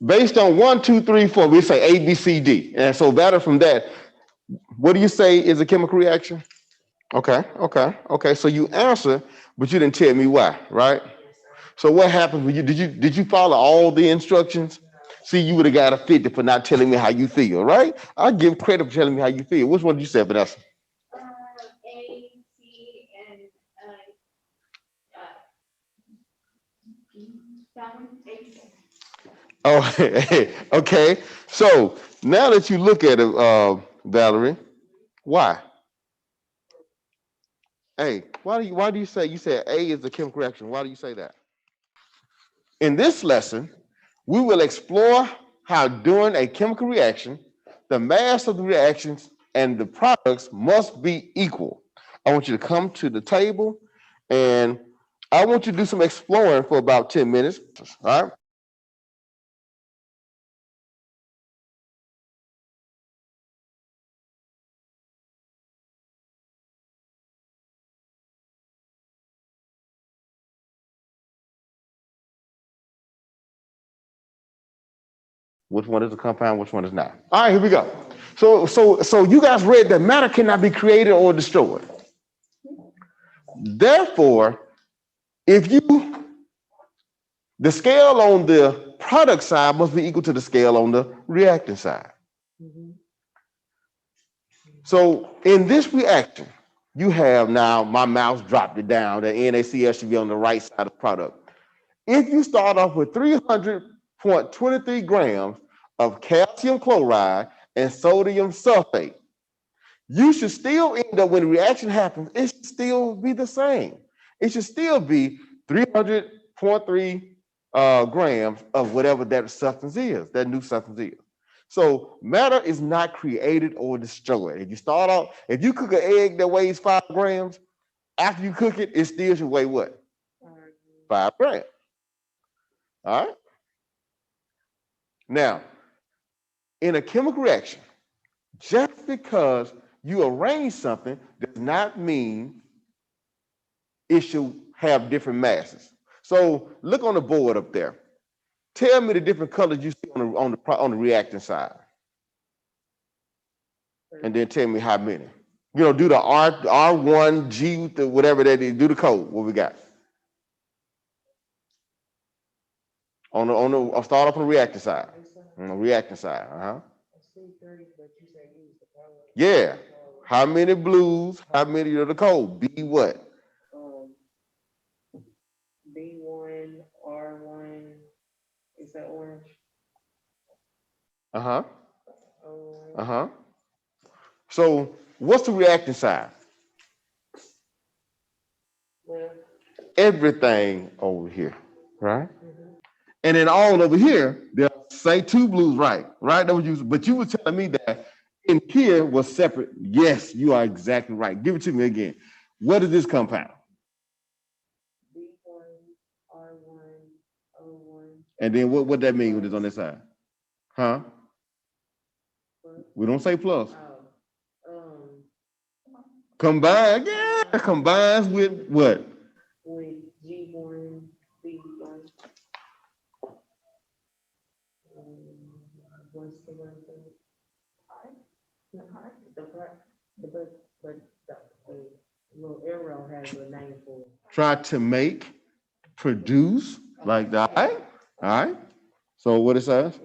Based on 1, 2, 3, 4, we say A, B, C, D. And so better from that, what do you say is a chemical reaction? Okay, okay, okay. So you answer, but you didn't tell me why, right? So what happened when you follow all the instructions? See, you would have got a 50 for not telling me how you feel, right? I give credit for telling me how you feel. Which one did you say, Vanessa? Oh, okay. So now that you look at it, Valerie, why? A. Why do you say you said A is the chemical reaction? Why do you say that? In this lesson, we will explore how during a chemical reaction, the mass of the reactions and the products must be equal. I want you to come to the table and I want you to do some exploring for about 10 minutes. All right. Which one is a compound? Which one is not? All right, here we go. So you guys read that matter cannot be created or destroyed. Therefore, if you the scale on the product side must be equal to the scale on the reactant side. So in this reaction, you have now my mouse dropped it down. The NaCl should be on the right side of the product. If you start off with 300.23 grams of calcium chloride and sodium sulfate, you should still end up when the reaction happens, it should still be the same. It should still be 300.3 grams of whatever that substance is, that new substance is. So matter is not created or destroyed. If you start off, if you cook an egg that weighs 5 grams, after you cook it, it still should weigh what? 5 grams. All right. Now, in a chemical reaction, just because you arrange something does not mean it should have different masses. So look on the board up there. Tell me the different colors you see on the reactant side, and then tell me how many. Do the R1 G whatever that is. Do the code. What we got on the I'll start off on the reactant side. On the reactant side, yeah. How many blues? How many of the code? B what? Uh huh. Uh huh. So what's the reactant side? Everything over here, right? And then all over here, they'll say two blues, right? Right? That was you. But you were telling me that in here was separate. Yes, you are exactly right. Give it to me again. What is this compound? And then what that mean when it's on this side? Huh? We don't say plus. Combine, yeah, combines with what? Try to make, produce, like that. All right. All right. So what it says?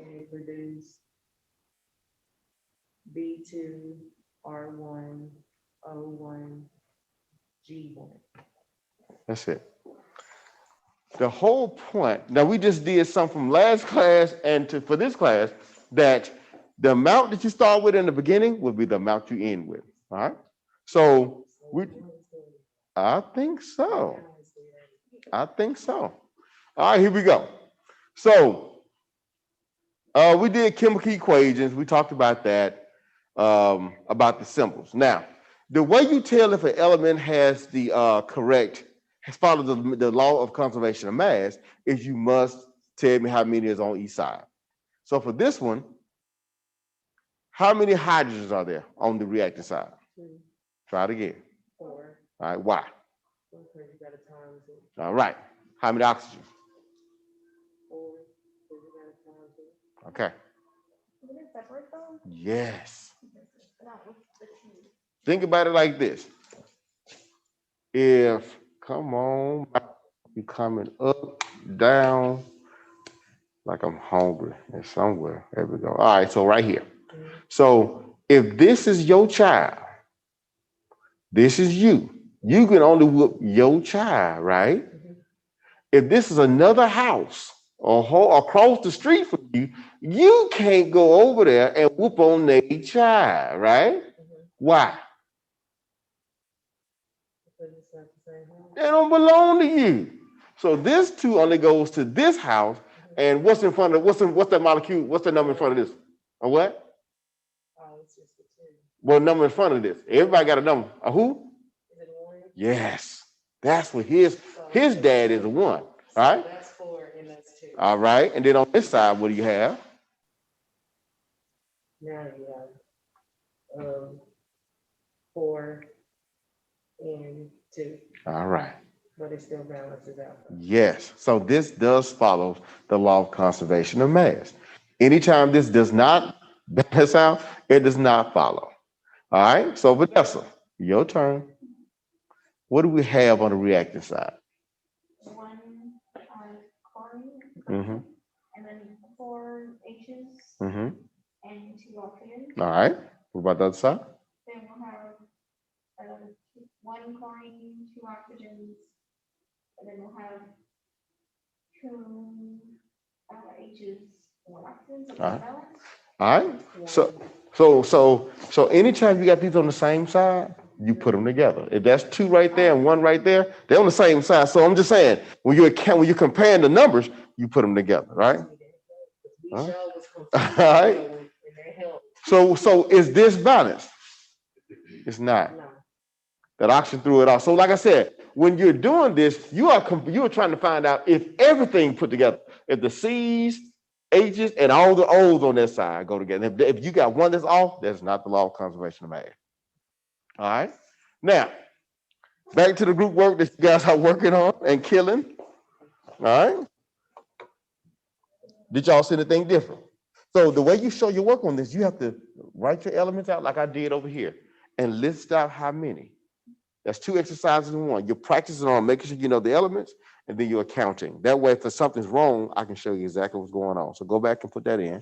That's it. The whole point. Now we just did something from last class and for this class that the amount that you start with in the beginning will be the amount you end with. All right. So I think so. I think so. All right, here we go. So we did chemical equations. We talked about that, about the symbols. Now, the way you tell if an element has the has followed the law of conservation of mass is you must tell me how many is on each side. So for this one, how many hydrogens are there on the reactant side? Try it again. All right, why? All right. How many oxygens? Okay. Yes. Think about it like this. If, come on, you coming up, down, like I'm hungry and somewhere. There we go. All right, so right here. So if this is your child, this is you. You can only whoop your child, right? If this is another house or across the street from you, you can't go over there and whoop on their child, right? Why? They don't belong to you. So this two only goes to this house. And what's in front of what's that molecule? What's the number in front of this? A what? What number in front of this? Everybody got a number. A who? Yes. That's what his dad is a one. All right. That's 4 and that's 2. All right. And then on this side, what do you have? Now you have 4 and 2. All right. But it still balances out. Yes. So this does follow the law of conservation of mass. Anytime this does not balance out, it does not follow. All right. So Vanessa, your turn. What do we have on the reactive side? 1 chlorine, and then 4 H's, and 2 oxygen. All right. What about the other side? Then we'll have 1 chlorine, 2 oxygens, and then we'll have 2 H's, 1 oxygen. So all right. All right. So anytime you got these on the same side, you put them together. If that's 2 right there and 1 right there, they're on the same side. So I'm just saying, when you're comparing the numbers, you put them together, right? All right. So is this balanced? It's not. That oxygen threw it off. So like I said, when you're doing this, you are trying to find out if everything put together, if the C's, H's, and all the O's on that side go together. If you got one that's off, that's not the law of conservation of mass. All right. Now, back to the group work that you guys are working on and killing. All right. Did y'all see anything different? So the way you show your work on this, you have to write your elements out like I did over here and list out how many. That's 2 exercises in one. You're practicing on making sure you know the elements, and then you're accounting. That way, if something's wrong, I can show you exactly what's going on. So go back and put that in.